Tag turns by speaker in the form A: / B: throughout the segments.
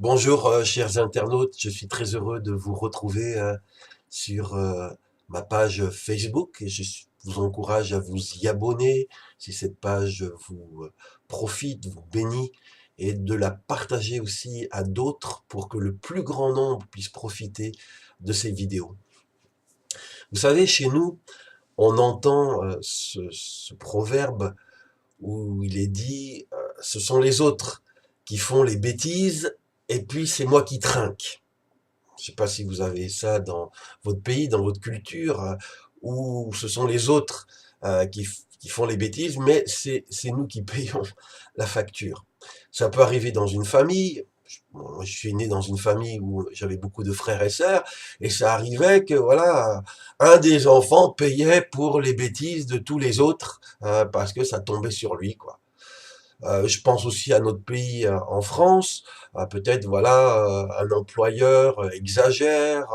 A: Bonjour, chers internautes, je suis très heureux de vous retrouver sur ma page Facebook et vous encourage à vous y abonner si cette page vous profite, vous bénit et de la partager aussi à d'autres pour que le plus grand nombre puisse profiter de ces vidéos. Vous savez, chez nous, on entend ce proverbe où il est dit ce sont les autres qui font les bêtises et puis c'est moi qui trinque. Je ne sais pas si vous avez ça dans votre pays, dans votre culture, où ce sont les autres qui font les bêtises, mais c'est nous qui payons la facture. Ça peut arriver dans une famille. Moi, je suis né dans une famille où j'avais beaucoup de frères et sœurs, et ça arrivait que voilà, un des enfants payait pour les bêtises de tous les autres parce que ça tombait sur lui, quoi. Je pense aussi à notre pays en France, peut-être voilà un employeur exagère,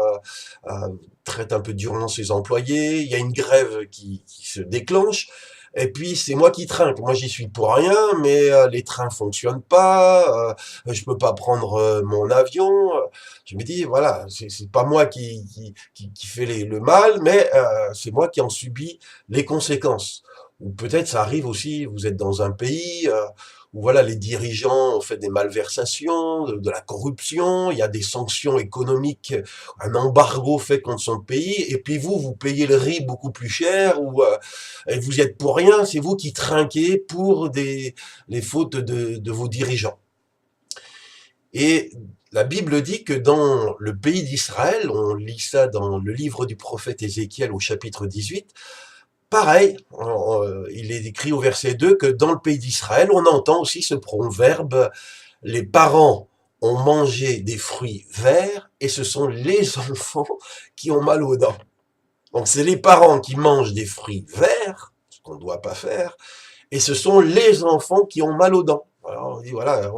A: traite un peu durement ses employés, il y a une grève qui se déclenche, et puis c'est moi qui trinque. Moi j'y suis pour rien, mais les trains fonctionnent pas, je peux pas prendre mon avion. Je me dis voilà, c'est pas moi qui fait le mal, mais c'est moi qui en subis les conséquences. Ou peut-être ça arrive aussi, vous êtes dans un pays où voilà, les dirigeants ont fait des malversations, de la corruption, il y a des sanctions économiques, un embargo fait contre son pays, et puis vous payez le riz beaucoup plus cher, ou et vous y êtes pour rien, c'est vous qui trinquez pour les fautes de vos dirigeants. Et la Bible dit que dans le pays d'Israël, on lit ça dans le livre du prophète Ézéchiel au chapitre 18, pareil, il est écrit au verset 2 que dans le pays d'Israël, on entend aussi ce proverbe, les parents ont mangé des fruits verts et ce sont les enfants qui ont mal aux dents. Donc c'est les parents qui mangent des fruits verts, ce qu'on ne doit pas faire, et ce sont les enfants qui ont mal aux dents. Alors on dit voilà,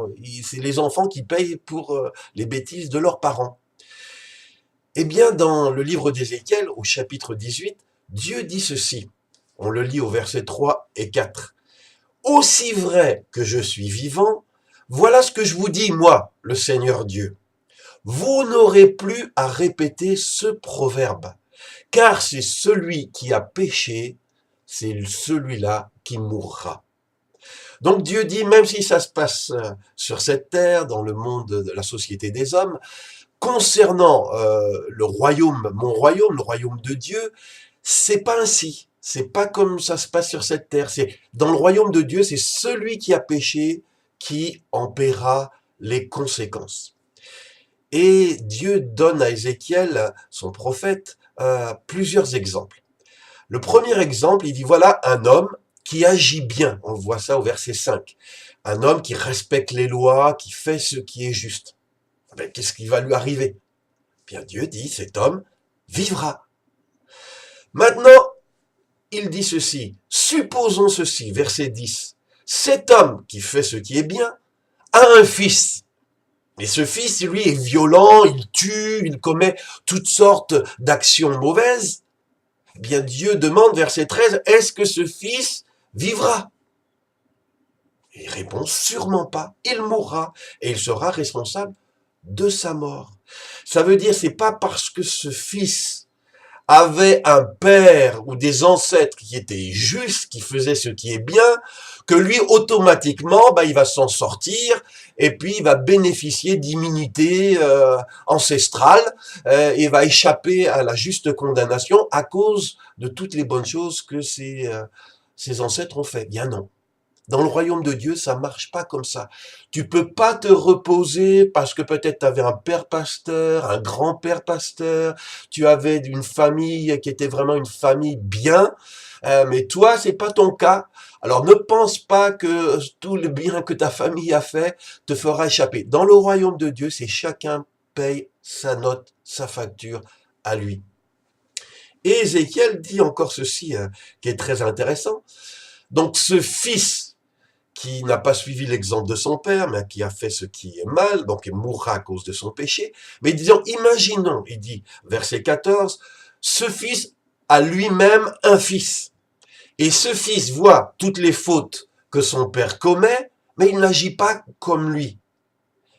A: c'est les enfants qui payent pour les bêtises de leurs parents. Eh bien, dans le livre d'Ézéchiel, au chapitre 18, Dieu dit ceci. On le lit au verset 3 et 4. Aussi vrai que je suis vivant, voilà ce que je vous dis, moi, le Seigneur Dieu. Vous n'aurez plus à répéter ce proverbe, car c'est celui qui a péché, c'est celui-là qui mourra. Donc Dieu dit, même si ça se passe sur cette terre, dans le monde de la société des hommes, concernant le royaume, mon royaume, le royaume de Dieu, c'est pas ainsi. C'est pas comme ça se passe sur cette terre. C'est dans le royaume de Dieu, c'est celui qui a péché qui en paiera les conséquences. Et Dieu donne à Ézéchiel, son prophète, plusieurs exemples. Le premier exemple, il dit voilà un homme qui agit bien. On voit ça au verset 5. Un homme qui respecte les lois, qui fait ce qui est juste. Ben, qu'est-ce qui va lui arriver? Bien Dieu dit cet homme vivra. Maintenant, il dit ceci, supposons ceci, verset 10. Cet homme qui fait ce qui est bien a un fils. Et ce fils, lui, est violent, il tue, il commet toutes sortes d'actions mauvaises. Eh bien, Dieu demande, verset 13, est-ce que ce fils vivra? Et il répond, sûrement pas, il mourra, et il sera responsable de sa mort. Ça veut dire, c'est pas parce que ce fils avait un père ou des ancêtres qui étaient justes, qui faisaient ce qui est bien, que lui, automatiquement, il va s'en sortir et puis il va bénéficier d'immunité ancestrale et va échapper à la juste condamnation à cause de toutes les bonnes choses que ses ancêtres ont fait. Bien non. Dans le royaume de Dieu, ça marche pas comme ça. Tu peux pas te reposer parce que peut-être tu avais un père pasteur, un grand-père pasteur, tu avais une famille qui était vraiment une famille bien, mais toi, c'est pas ton cas. Alors ne pense pas que tout le bien que ta famille a fait te fera échapper. Dans le royaume de Dieu, c'est chacun paye sa note, sa facture à lui. Et Ézéchiel dit encore ceci, qui est très intéressant. Donc ce fils qui n'a pas suivi l'exemple de son père, mais qui a fait ce qui est mal, donc il mourra à cause de son péché. Mais disons, imaginons, il dit, verset 14, ce fils a lui-même un fils. Et ce fils voit toutes les fautes que son père commet, mais il n'agit pas comme lui.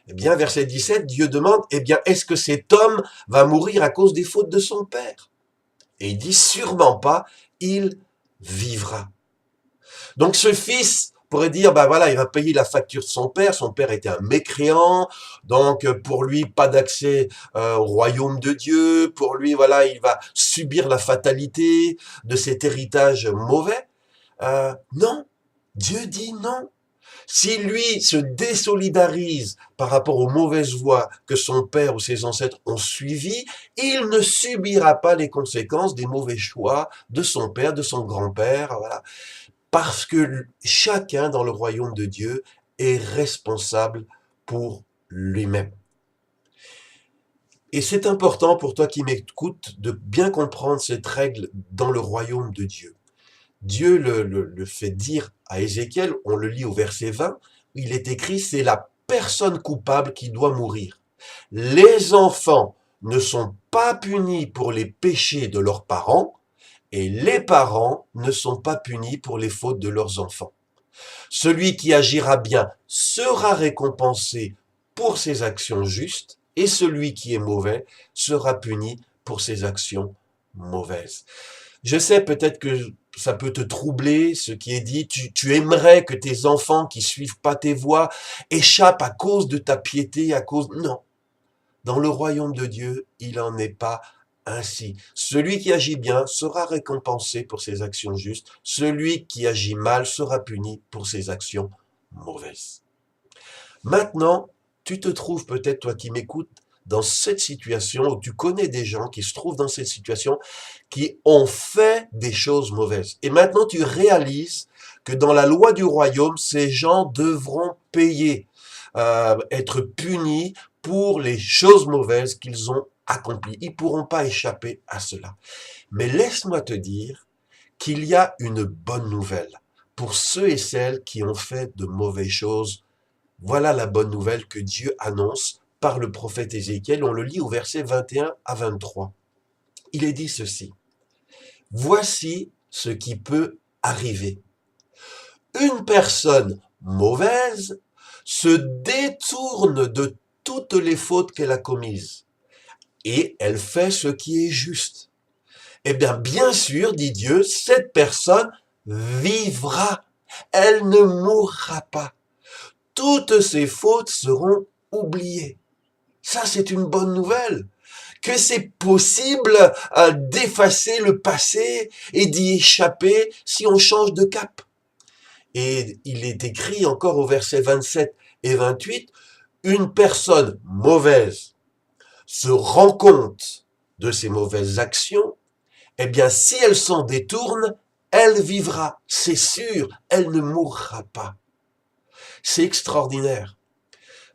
A: Eh bien, verset 17, Dieu demande, eh bien, est-ce que cet homme va mourir à cause des fautes de son père? Et il dit, sûrement pas, il vivra. Donc ce fils pourrait dire, ben voilà, il va payer la facture de son père était un mécréant, donc pour lui, pas d'accès au royaume de Dieu, pour lui, voilà, il va subir la fatalité de cet héritage mauvais. Non, Dieu dit non. Si lui se désolidarise par rapport aux mauvaises voies que son père ou ses ancêtres ont suivies, il ne subira pas les conséquences des mauvais choix de son père, de son grand-père, voilà. Parce que chacun dans le royaume de Dieu est responsable pour lui-même. Et c'est important pour toi qui m'écoutes de bien comprendre cette règle dans le royaume de Dieu. Dieu le fait dire à Ézéchiel, on le lit au verset 20, il est écrit, c'est la personne coupable qui doit mourir. Les enfants ne sont pas punis pour les péchés de leurs parents, et les parents ne sont pas punis pour les fautes de leurs enfants. Celui qui agira bien sera récompensé pour ses actions justes, et celui qui est mauvais sera puni pour ses actions mauvaises. Je sais peut-être que ça peut te troubler, ce qui est dit, tu aimerais que tes enfants qui suivent pas tes voies échappent à cause de ta piété, à cause... Non, dans le royaume de Dieu, il n'en est pas ainsi. Celui qui agit bien sera récompensé pour ses actions justes, celui qui agit mal sera puni pour ses actions mauvaises. Maintenant, tu te trouves peut-être, toi qui m'écoutes, dans cette situation où tu connais des gens qui se trouvent dans cette situation, qui ont fait des choses mauvaises. Et maintenant, tu réalises que dans la loi du royaume, ces gens devront payer, être punis pour les choses mauvaises qu'ils ont accomplies. Ils ne pourront pas échapper à cela. Mais laisse-moi te dire qu'il y a une bonne nouvelle pour ceux et celles qui ont fait de mauvaises choses. Voilà la bonne nouvelle que Dieu annonce par le prophète Ézéchiel. On le lit au verset 21 à 23. Il est dit ceci. Voici ce qui peut arriver. Une personne mauvaise se détourne de toutes les fautes qu'elle a commises et elle fait ce qui est juste. Eh bien sûr, dit Dieu, cette personne vivra. Elle ne mourra pas. Toutes ses fautes seront oubliées. Ça, c'est une bonne nouvelle. Que c'est possible d'effacer le passé et d'y échapper si on change de cap. Et il est écrit encore au verset 27 et 28, une personne mauvaise se rend compte de ses mauvaises actions, eh bien si elle s'en détourne, elle vivra, c'est sûr, elle ne mourra pas. C'est extraordinaire.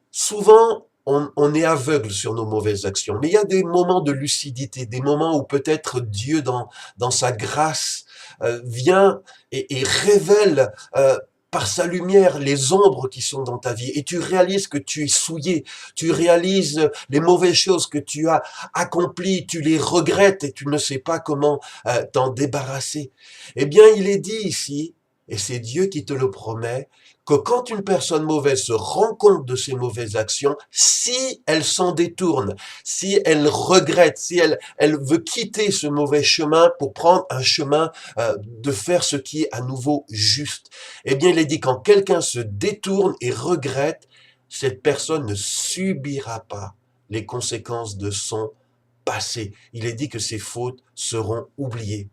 A: Souvent, on est aveugle sur nos mauvaises actions, mais il y a des moments de lucidité, des moments où peut-être Dieu, dans sa grâce, vient et révèle par sa lumière les ombres qui sont dans ta vie. Et tu réalises que tu es souillé, tu réalises les mauvaises choses que tu as accomplies, tu les regrettes et tu ne sais pas comment t'en débarrasser. Eh bien, il est dit ici, et c'est Dieu qui te le promet, que quand une personne mauvaise se rend compte de ses mauvaises actions, si elle s'en détourne, si elle regrette, si elle veut quitter ce mauvais chemin pour prendre un chemin de faire ce qui est à nouveau juste, eh bien il est dit quand quelqu'un se détourne et regrette, cette personne ne subira pas les conséquences de son passé. Il est dit que ses fautes seront oubliées.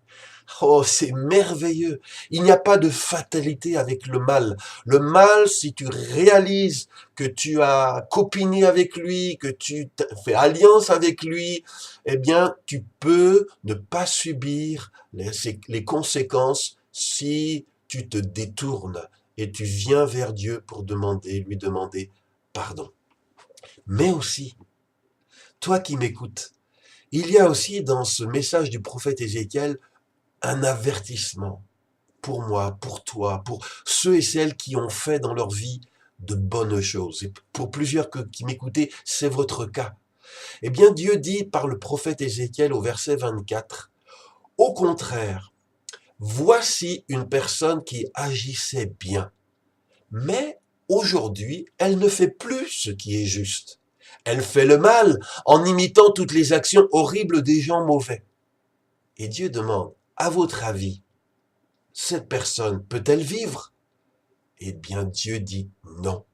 A: Oh, c'est merveilleux. Il n'y a pas de fatalité avec le mal. Le mal, si tu réalises que tu as copiné avec lui, que tu fais alliance avec lui, eh bien, tu peux ne pas subir les conséquences si tu te détournes et tu viens vers Dieu pour lui demander pardon. Mais aussi, toi qui m'écoutes, il y a aussi dans ce message du prophète Ézéchiel un avertissement pour moi, pour toi, pour ceux et celles qui ont fait dans leur vie de bonnes choses. Et pour plusieurs qui m'écoutez, c'est votre cas. Eh bien, Dieu dit par le prophète Ézéchiel au verset 24, « Au contraire, voici une personne qui agissait bien, mais aujourd'hui, elle ne fait plus ce qui est juste. Elle fait le mal en imitant toutes les actions horribles des gens mauvais. Et Dieu demande, à votre avis, cette personne peut-elle vivre? Eh bien, Dieu dit non.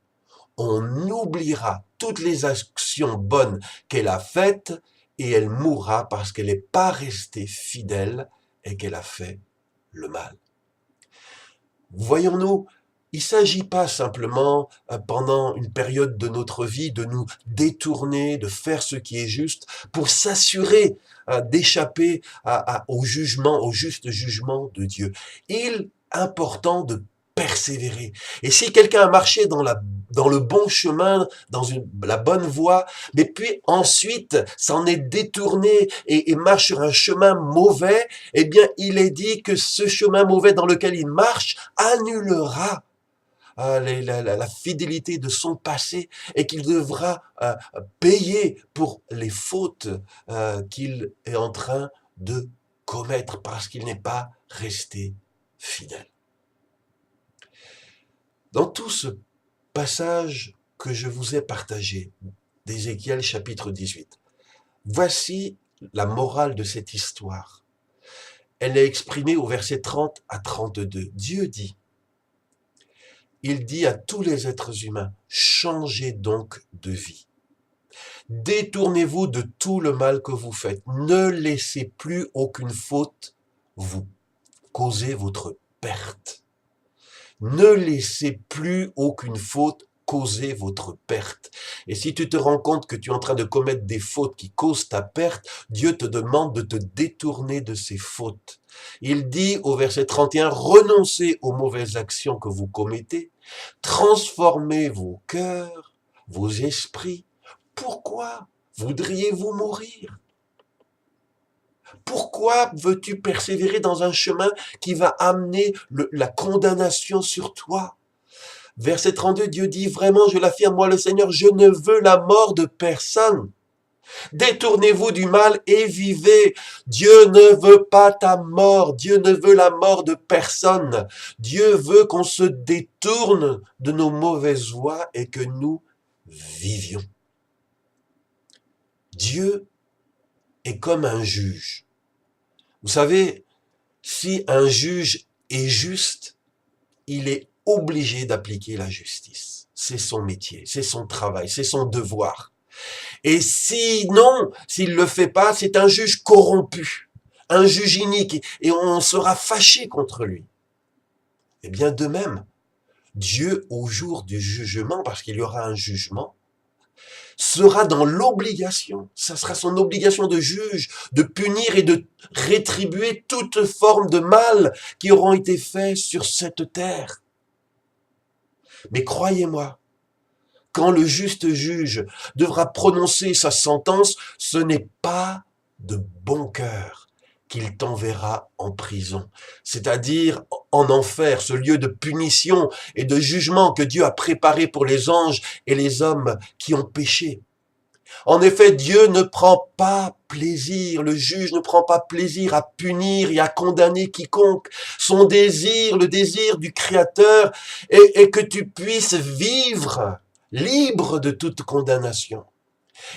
A: On oubliera toutes les actions bonnes qu'elle a faites et elle mourra parce qu'elle n'est pas restée fidèle et qu'elle a fait le mal. Voyons-nous, il ne s'agit pas simplement pendant une période de notre vie de nous détourner, de faire ce qui est juste pour s'assurer d'échapper au jugement, au juste jugement de Dieu. Il est important de persévérer. Et si quelqu'un a marché dans le bon chemin, dans la bonne voie, mais puis ensuite s'en est détourné et marche sur un chemin mauvais, eh bien, il est dit que ce chemin mauvais dans lequel il marche annulera la fidélité de son passé et qu'il devra payer pour les fautes qu'il est en train de commettre parce qu'il n'est pas resté fidèle. Dans tout ce passage que je vous ai partagé, d'Ézéchiel chapitre 18, voici la morale de cette histoire. Elle est exprimée au verset 30 à 32. Dieu dit, il dit à tous les êtres humains, changez donc de vie. Détournez-vous de tout le mal que vous faites. Ne laissez plus aucune faute vous causer votre perte. Ne laissez plus aucune faute causer votre perte. Et si tu te rends compte que tu es en train de commettre des fautes qui causent ta perte, Dieu te demande de te détourner de ces fautes. Il dit au verset 31, renoncez aux mauvaises actions que vous commettez, transformez vos cœurs, vos esprits. Pourquoi voudriez-vous mourir? Pourquoi veux-tu persévérer dans un chemin qui va amener la condamnation sur toi? Verset 32, Dieu dit, vraiment, je l'affirme, moi le Seigneur, je ne veux la mort de personne. Détournez-vous du mal et vivez. Dieu ne veut pas ta mort. Dieu ne veut la mort de personne. Dieu veut qu'on se détourne de nos mauvaises voies et que nous vivions. Dieu est comme un juge. Vous savez, si un juge est juste, il est obligé d'appliquer la justice. C'est son métier, c'est son travail, c'est son devoir. Et sinon, s'il ne le fait pas, c'est un juge corrompu, un juge inique, et on sera fâché contre lui. Eh bien, de même, Dieu, au jour du jugement, parce qu'il y aura un jugement, sera dans l'obligation, ça sera son obligation de juge, de punir et de rétribuer toute forme de mal qui auront été faits sur cette terre. Mais croyez-moi, quand le juste juge devra prononcer sa sentence, ce n'est pas de bon cœur qu'il t'enverra en prison, c'est-à-dire en enfer, ce lieu de punition et de jugement que Dieu a préparé pour les anges et les hommes qui ont péché. En effet, Dieu ne prend pas plaisir, le juge ne prend pas plaisir à punir et à condamner quiconque. Son désir, le désir du Créateur, est que tu puisses vivre libre de toute condamnation.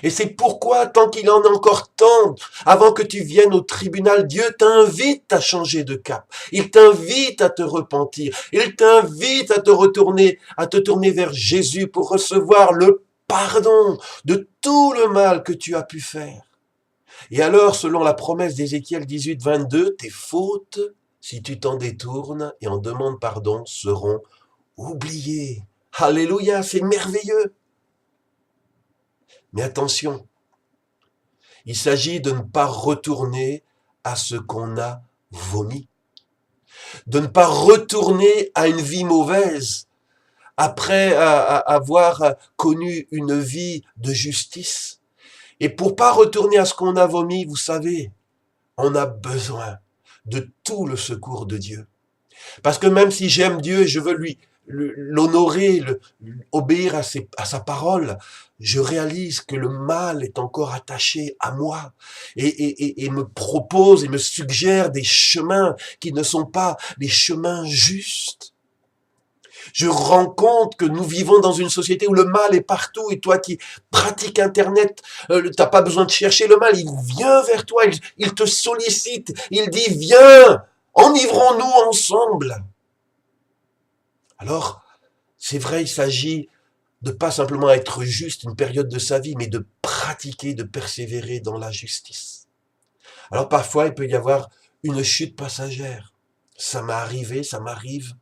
A: Et c'est pourquoi, tant qu'il en est encore temps, avant que tu viennes au tribunal, Dieu t'invite à changer de cap. Il t'invite à te repentir. Il t'invite à te tourner vers Jésus pour recevoir le pardon de tout le mal que tu as pu faire. Et alors, selon la promesse d'Ézéchiel 18, 22, tes fautes, si tu t'en détournes et en demandes pardon, seront oubliées. Alléluia, c'est merveilleux. Mais attention, il s'agit de ne pas retourner à ce qu'on a vomi, de ne pas retourner à une vie mauvaise après avoir connu une vie de justice. Et pour pas retourner à ce qu'on a vomi, vous savez, on a besoin de tout le secours de Dieu. Parce que même si j'aime Dieu et je veux l'honorer, obéir à sa parole, je réalise que le mal est encore attaché à moi et me propose et me suggère des chemins qui ne sont pas les chemins justes. Je rends compte que nous vivons dans une société où le mal est partout et toi qui pratiques Internet, t'as pas besoin de chercher le mal, il vient vers toi, il te sollicite, il dit viens, enivrons-nous ensemble. Alors, c'est vrai, il s'agit de pas simplement être juste une période de sa vie, mais de pratiquer, de persévérer dans la justice. Alors parfois, il peut y avoir une chute passagère. Ça m'est arrivé, ça m'arrive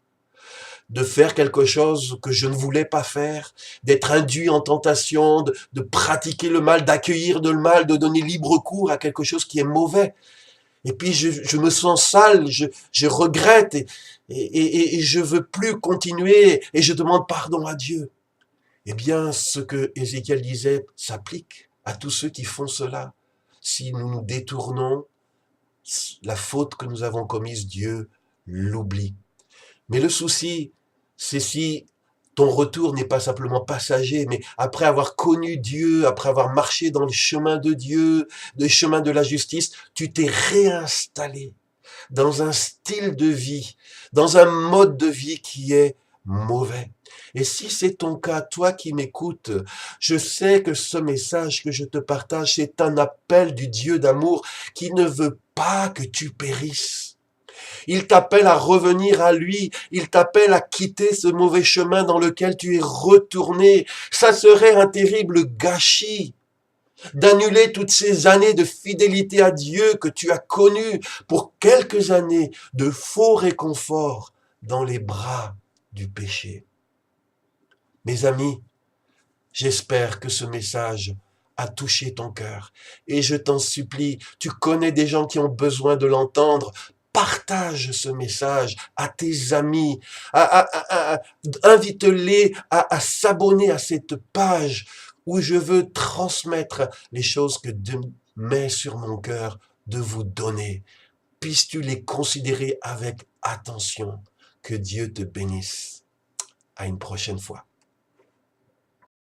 A: de faire quelque chose que je ne voulais pas faire, d'être induit en tentation, de pratiquer le mal, d'accueillir le mal, de donner libre cours à quelque chose qui est mauvais. Et puis je me sens sale, je regrette et je veux plus continuer et je demande pardon à Dieu. Eh bien, ce que Ézéchiel disait s'applique à tous ceux qui font cela. Si nous nous détournons, la faute que nous avons commise, Dieu l'oublie. Mais le souci, c'est si ton retour n'est pas simplement passager, mais après avoir connu Dieu, après avoir marché dans le chemin de Dieu, le chemin de la justice, tu t'es réinstallé dans un style de vie, dans un mode de vie qui est mauvais. Et si c'est ton cas, toi qui m'écoutes, je sais que ce message que je te partage, c'est un appel du Dieu d'amour qui ne veut pas que tu périsses. Il t'appelle à revenir à lui, il t'appelle à quitter ce mauvais chemin dans lequel tu es retourné. Ça serait un terrible gâchis d'annuler toutes ces années de fidélité à Dieu que tu as connues pour quelques années de faux réconfort dans les bras du péché. Mes amis, j'espère que ce message a touché ton cœur et je t'en supplie, tu connais des gens qui ont besoin de l'entendre, partage ce message à tes amis, invite-les à s'abonner à cette page où je veux transmettre les choses que Dieu met sur mon cœur de vous donner. Puisses-tu les considérer avec attention. Que Dieu te bénisse. À une prochaine fois.